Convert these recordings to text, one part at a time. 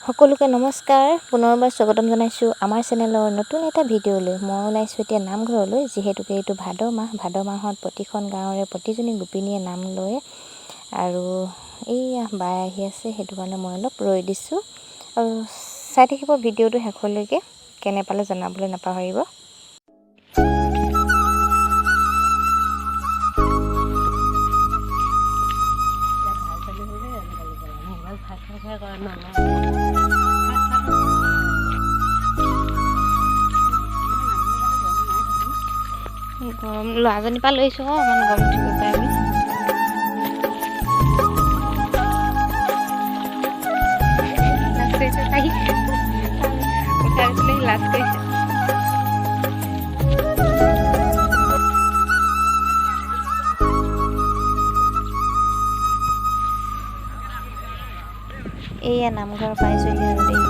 সকলোকে নমস্কাৰ পুনৰবাৰ স্বাগতম জনাইছোঁ আমাৰ চেনেলৰ নতুন এটা ভিডিঅ'লৈ। মই ওলাইছোঁ এতিয়া নামঘৰলৈ, যিহেতুকে এইটো ভাদ মাহত প্ৰতিখন গাঁৱৰে প্ৰতিজনী গোপিনীয়ে নাম লয় আৰু এইয়া বাই আহি আছে, সেইটো কাৰণে মই অলপ ৰৈ দিছোঁ আৰু চাই থাকিব ভিডিঅ'টো শেষলৈকে। কেনে পালে জনাবলৈ নাপাহৰিব। গৰম ল'ৰাজনীৰ পৰা লৈছোঁ অকণমান গৰম উঠিব পাৰে বুলি। লাজ কৰিছে তাই, উঠাই দিছিলে লাজ কৰিছে। এইয়া নামঘৰ পাইছোঁহি আৰু দেই।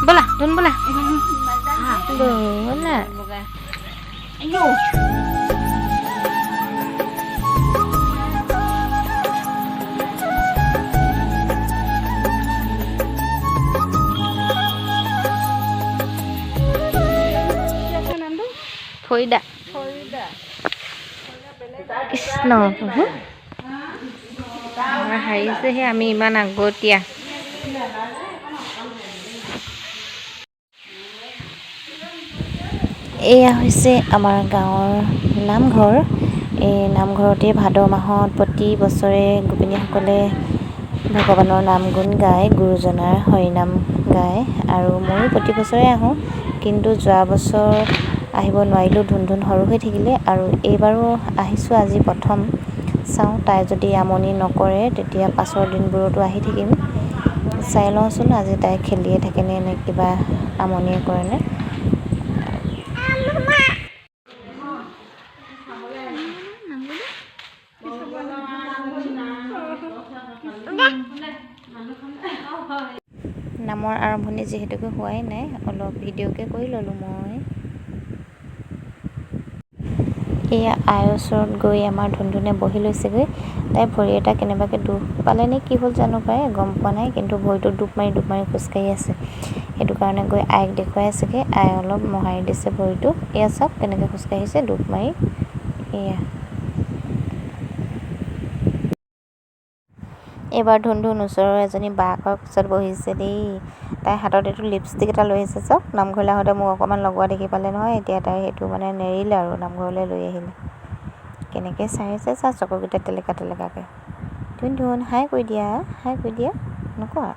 ব'লা ধুন ব'লা ব'লা। ফৰিদা কৃষ্ণ প্ৰভু আমাৰ হাৰিছেহে, আমি ইমান আগতীয়া। এয়া হৈছে আমাৰ গাঁৱৰ নামঘৰ। এই নামঘৰতে ভাদ মাহত প্ৰতি বছৰে গোপিনীসকলে ভগৱানৰ নাম গুণ গায়, গুৰুজনাৰ হৰিনাম গায় আৰু ময়ো প্ৰতি বছৰে আহোঁ, কিন্তু যোৱা বছৰ আহিব নোৱাৰিলোঁ, ধুন সৰু হৈ থাকিলে আৰু এইবাৰো আহিছোঁ আজি প্ৰথম। চাওঁ তাই যদি আমনি নকৰে তেতিয়া পাছৰ দিনবোৰতো আহি থাকিম। চাই লওঁচোন আজি তাই খেলিয়ে থাকেনে নে কিবা আমনিয়ে কৰেনে। নামৰ আৰম্ভণি যিহেতুকে হোৱাই নাই, অলপ ভিডিঅ'কে কৰি ল'লোঁ মই। এয়া আইৰ ওচৰত গৈ আমাৰ ধুনধুনে বহি লৈছেগৈ। তাই ভৰি এটা কেনেবাকৈ দুখ পালে নে কি হ'ল জানো পায়, গম পোৱা নাই, কিন্তু ভৰিটো দুপ মাৰি খোজকাঢ়ি আছে। সেইটো কাৰণে গৈ আইক দেখুৱাই আছেগৈ। আই অলপ মোহাৰি দিছে ভৰিটো। এয়া চাওক কেনেকৈ খোজকাঢ়িছে দুপ মাৰি। এয়া এইবাৰ ধুন ওচৰৰ এজনী বাকৰ পিছত বহিছে দেই। তাই হাতত এইটো লিপষ্টিক এটা লৈ আহিছে চাওক। নামঘৰলৈ আহোঁতে মোক অকণমান লগোৱা দেখি পালে নহয়, এতিয়া তাই সেইটো মানে নেৰিলে আৰু নামঘৰলৈ লৈ আহিলে। কেনেকৈ চাই আছে চা, চকুকেইটা টেলেকাকৈ। ধুন হাই কৰি দিয়া নকৰা।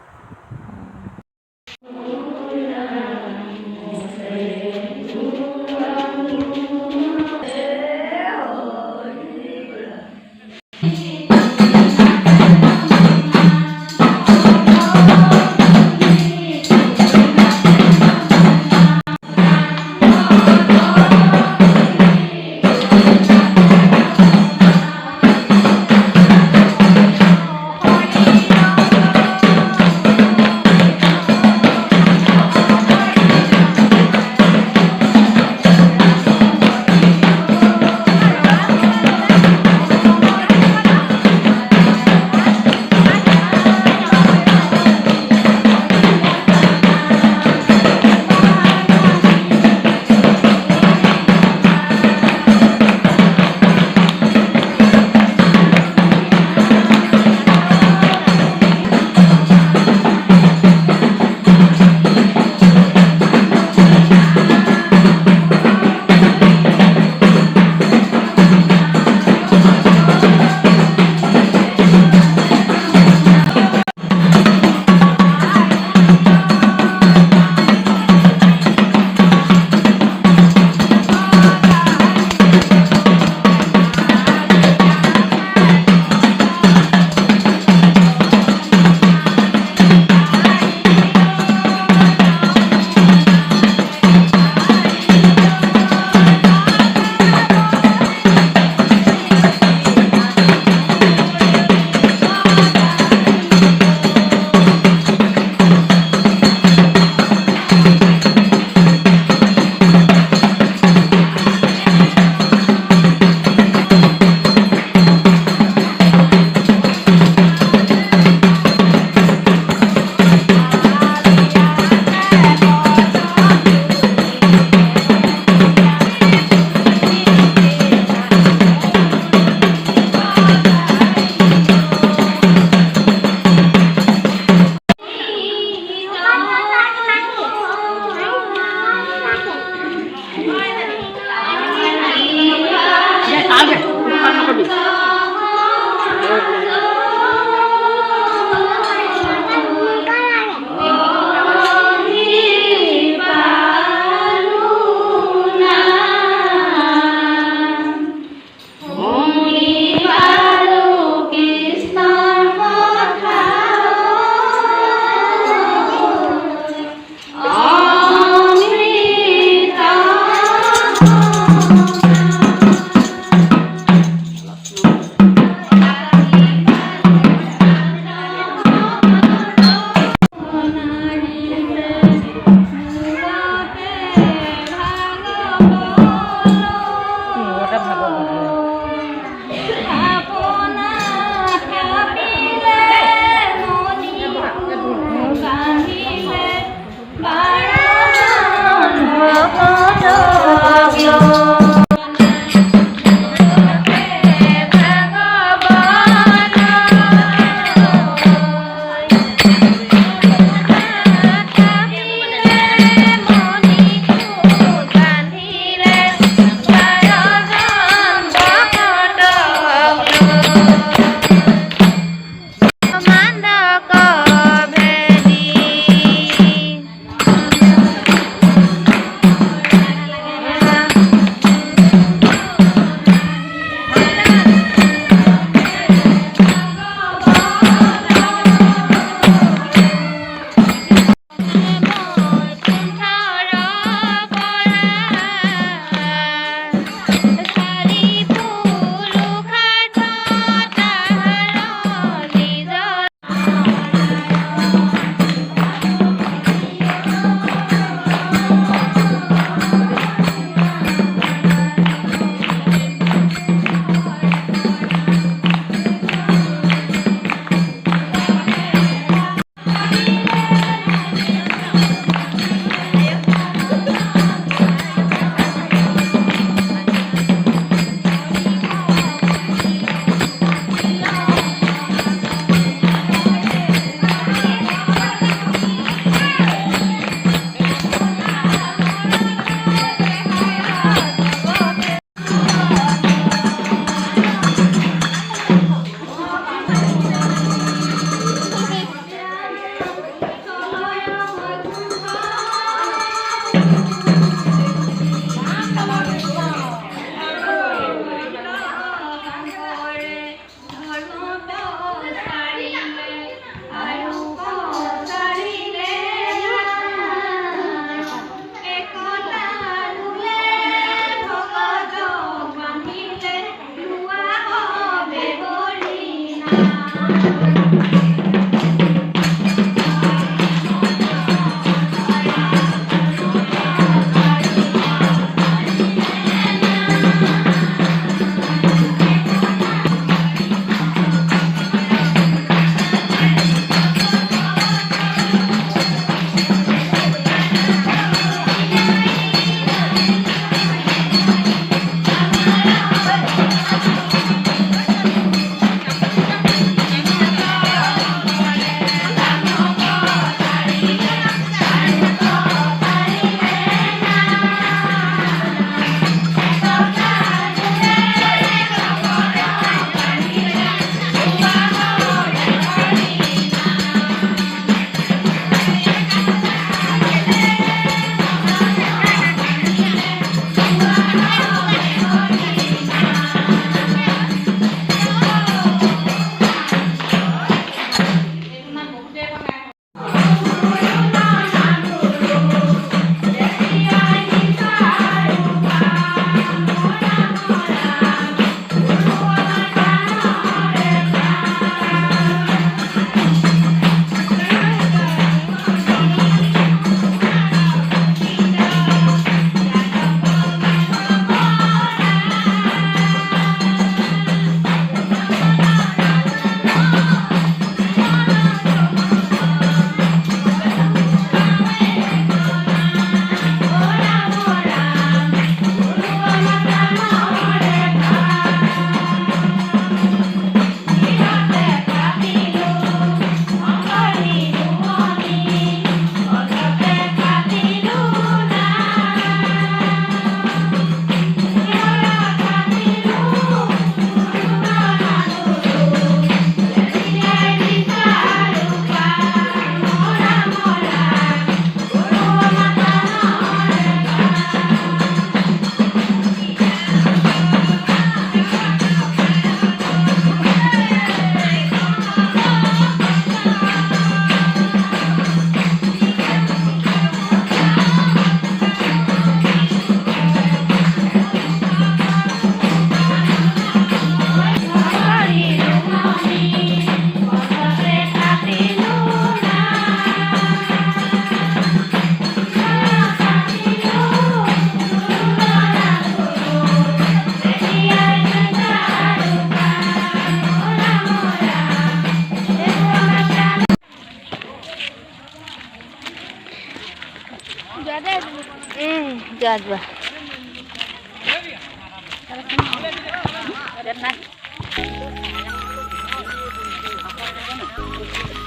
যোৱা যোৱা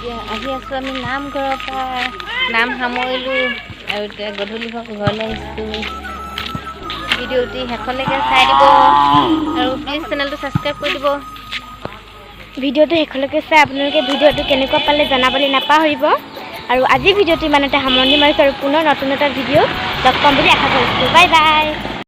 এতিয়া আহি আছোঁ আমি নামঘৰৰ পৰা নাম সামৰিলোঁ আৰু এতিয়া গধূলি হওক ঘৰলৈ আহিছোঁ ভিডিঅ'টি শেষলৈকে চাই দিব আৰু প্লিজ চেনেলটো ছাবস্ক্ৰাইব কৰি দিব ভিডিঅ'টো শেষলৈকে চাই আপোনালোকে ভিডিঅ'টো কেনেকুৱা পালে জনাবলৈ নাপাহৰিব আৰু আজি ভিডিঅ'টো ইমানতে সামৰণি মাৰিছোঁ আৰু পুনৰ নতুন এটা ভিডিঅ' লগ পাম বুলি আশা কৰিছোঁ বাই বাই